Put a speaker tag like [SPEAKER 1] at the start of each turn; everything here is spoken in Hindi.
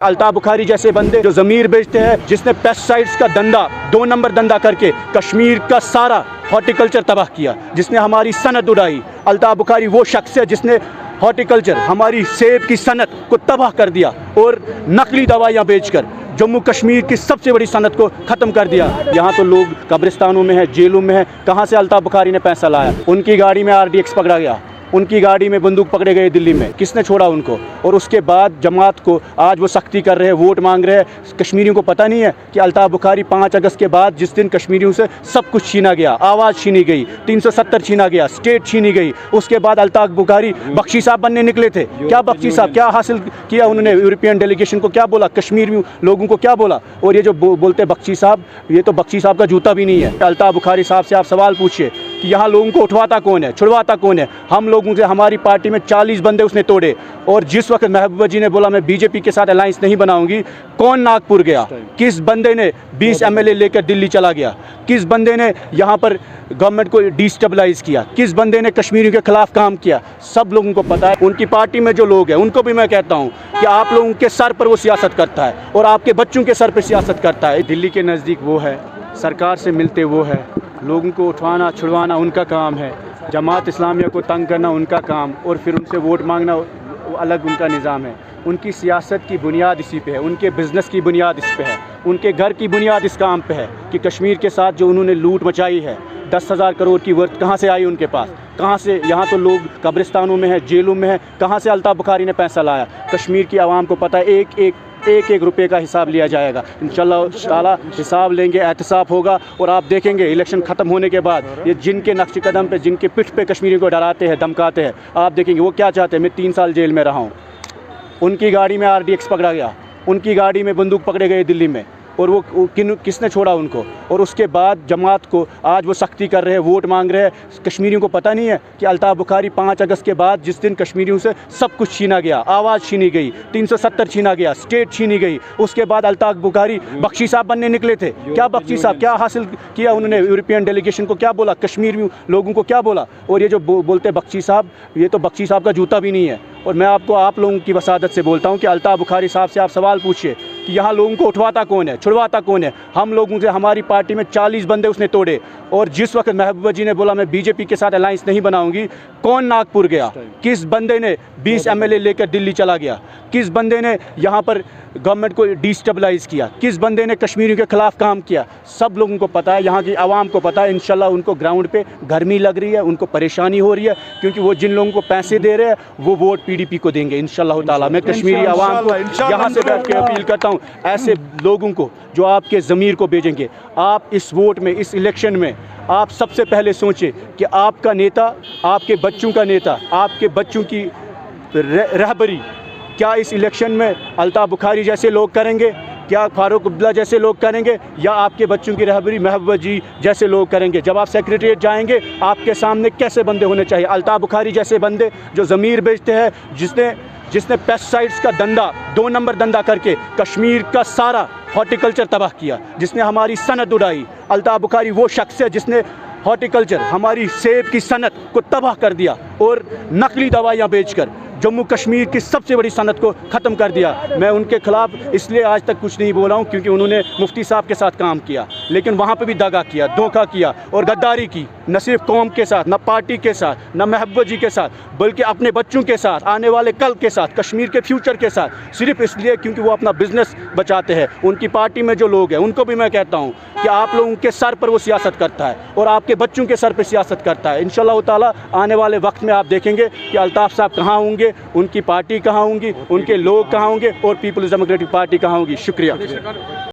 [SPEAKER 1] अल्ताफ बुखारी जैसे बंदे जो ज़मीर बेचते हैं, जिसने पेस्टिसाइड्स का धंधा 2 नंबर धंधा करके कश्मीर का सारा हॉर्टिकल्चर तबाह किया, जिसने हमारी सनत उड़ाई। अल्ताफ बुखारी वो शख्स है जिसने हॉर्टिकल्चर, हमारी सेब की सनत को तबाह कर दिया और नकली दवाइयाँ बेचकर जम्मू कश्मीर की सबसे बड़ी सनत को ख़त्म कर दिया। यहाँ तो लोग कब्रिस्तानों में है, जेलों में है। कहाँ से अल्ताफ बुखारी ने पैसा लाया? उनकी गाड़ी में RDX पकड़ा गया, उनकी गाड़ी में बंदूक पकड़े गए दिल्ली में। किसने छोड़ा उनको? और उसके बाद जमात को आज वो सख्ती कर रहे हैं, वोट मांग रहे हैं। कश्मीरियों को पता नहीं है कि अल्ताफ बुखारी 5 अगस्त के बाद, जिस दिन कश्मीरियों से सब कुछ छीना गया, आवाज़ छीनी गई, 370 छीना गया, स्टेट छीनी गई, उसके बाद अल्ताफ बुखारी बख्शी साहब बनने निकले थे। क्या बख्शी साहब क्या हासिल किया उन्होंने? यूरोपियन डेलीगेशन को क्या बोला? कश्मीरी लोगों को क्या बोला? और ये जो बोलते बख्शी साहब, ये तो बख्शी साहब का जूता भी नहीं है। अल्ताफ बुखारी साहब से आप सवाल पूछिए कि यहाँ लोगों को उठवाता कौन है, छुड़वाता कौन है? हम लोगों से, हमारी पार्टी में 40 बंदे उसने तोड़े। और जिस वक्त महबूबा जी ने बोला मैं बीजेपी के साथ अलायंस नहीं बनाऊंगी, कौन नागपुर गया? किस बंदे ने 20 MLA लेकर दिल्ली चला गया? किस बंदे ने यहाँ पर गवर्नमेंट को डिस्टेबलाइज किया? किस बंदे ने कश्मीरियों के खिलाफ काम किया? सब लोगों को पता है। उनकी पार्टी में जो लोग हैं उनको भी मैं कहता हूँ कि आप लोगों के सर पर वो सियासत करता है और आपके बच्चों के सर पर सियासत करता है। दिल्ली के नज़दीक वो है, सरकार से मिलते वो है, लोगों को उठवाना छुड़वाना उनका काम है, जमात इस्लामिया को तंग करना उनका काम, और फिर उनसे वोट मांगना अलग उनका निज़ाम है। उनकी सियासत की बुनियाद इसी पे है, उनके बिज़नेस की बुनियाद इस पे है, उनके घर की बुनियाद इस काम पे है कि कश्मीर के साथ जो उन्होंने लूट मचाई है, 10,000 करोड़ की वर्थ कहाँ से आई उनके पास? कहाँ से? यहाँ तो लोग कब्रिस्तानों में है, जेलों में है। कहाँ से अल्ताफ बुखारी ने पैसा लाया? कश्मीर की आवाम को पता है, एक रुपये का हिसाब लिया जाएगा। इंशाल्लाह हिसाब लेंगे, एहतसाब होगा। और आप देखेंगे इलेक्शन ख़त्म होने के बाद ये जिनके नक्श कदम पे, जिनके पिठ पे कश्मीरियों को डराते हैं, धमकाते हैं, आप देखेंगे वो क्या चाहते हैं। मैं 3 साल जेल में रहा हूँ, उनकी गाड़ी में RDX पकड़ा गया, उनकी गाड़ी में बंदूक पकड़े गए दिल्ली में, और वो किसने छोड़ा उनको? और उसके बाद जमात को आज वो सख्ती कर रहे हैं, वोट मांग रहे हैं। कश्मीरियों को पता नहीं है कि अल्ताफ बुखारी 5 अगस्त के बाद, जिस दिन कश्मीरियों से सब कुछ छीना गया, आवाज़ छीनी गई, 370 छीना गया, स्टेट छीनी गई, उसके बाद अल्ताफ बुखारी बख्शी साहब बनने निकले थे। क्या बख्शी साहब क्या हासिल किया उन्होंने? यूरोपियन डेलीगेशन को क्या बोला? कश्मीरी लोगों को क्या बोला? और ये जो बोलते बख्शी साहब, ये तो बख्शी साहब का जूता भी नहीं है। और मैं आपको, आप लोगों की वसादत से बोलता हूँ कि अल्ताफ बुखारी साहब से आप सवाल पूछिए कि यहाँ लोगों को उठवाता कौन है, छुड़वाता कौन है? हम लोगों से, हमारी पार्टी में 40 बंदे उसने तोड़े। और जिस वक्त महबूबा जी ने बोला मैं बीजेपी के साथ अलायंस नहीं बनाऊंगी, कौन नागपुर गया? किस बंदे ने 20 MLA लेकर दिल्ली चला गया? किस बंदे ने यहाँ पर गवर्नमेंट को डिस्टेबलाइज किया? किस बंदे ने कश्मीरियों के खिलाफ काम किया? सब लोगों को पता है, यहाँ की आवाम को पता है। इंशाल्लाह उनको ग्राउंड पे गर्मी लग रही है, उनको परेशानी हो रही है, क्योंकि वो जिन लोगों को पैसे दे रहे हैं वो वोट PDP को देंगे इंशाल्लाह ताला। मैं कश्मीरी आवाम को यहाँ से बैठ के अपील करता हूँ, ऐसे लोगों को जो आपके ज़मीर को भेजेंगे, आप इस वोट में, इस इलेक्शन में आप सबसे पहले सोचें कि आपका नेता, आपके बच्चों का नेता, आपके बच्चों की रहबरी क्या इस इलेक्शन में अल्ताफ बुखारी जैसे लोग करेंगे? क्या फारूक अब्दुल्ला जैसे लोग करेंगे? या आपके बच्चों की रहबरी महबूबा जी जैसे लोग करेंगे? जब आप सेक्रेटरीट जाएंगे, आपके सामने कैसे बंदे होने चाहिए? अल्ताफ बुखारी जैसे बंदे जो ज़मीर बेचते हैं, जिसने पेस्टिसाइड्स का धंधा 2 नंबर धंधा करके कश्मीर का सारा हॉर्टिकल्चर तबाह किया, जिसने हमारी सनत उड़ाई। अल्ताफ बुखारी वो शख्स है जिसने हॉर्टिकल्चर, हमारी सेब की सनत को तबाह कर दिया और नकली दवाइयाँ बेचकर जम्मू कश्मीर की सबसे बड़ी सनत को ख़त्म कर दिया। मैं उनके ख़िलाफ़ इसलिए आज तक कुछ नहीं बोला हूँ क्योंकि उन्होंने मुफ्ती साहब के साथ काम किया, लेकिन वहाँ पे भी दगा किया, धोखा किया और गद्दारी की, न सिर्फ कौम के साथ, न पार्टी के साथ, न महबूबा जी के साथ, बल्कि अपने बच्चों के साथ, आने वाले कल के साथ, कश्मीर के फ्यूचर के साथ, सिर्फ इसलिए क्योंकि वो अपना बिजनेस बचाते हैं। उनकी पार्टी में जो लोग हैं उनको भी मैं कहता हूँ कि आप लोगों के सर पर वो सियासत करता है और आपके बच्चों के सर पर सियासत करता है। इंशाल्लाह ताला आने वाले वक्त में आप देखेंगे कि अल्ताफ साहब कहाँ होंगे, उनकी पार्टी कहाँ होंगी, उनके लोग कहाँ होंगे और पीपल्स डेमोक्रेटिक पार्टी कहाँ होगी। शुक्रिया।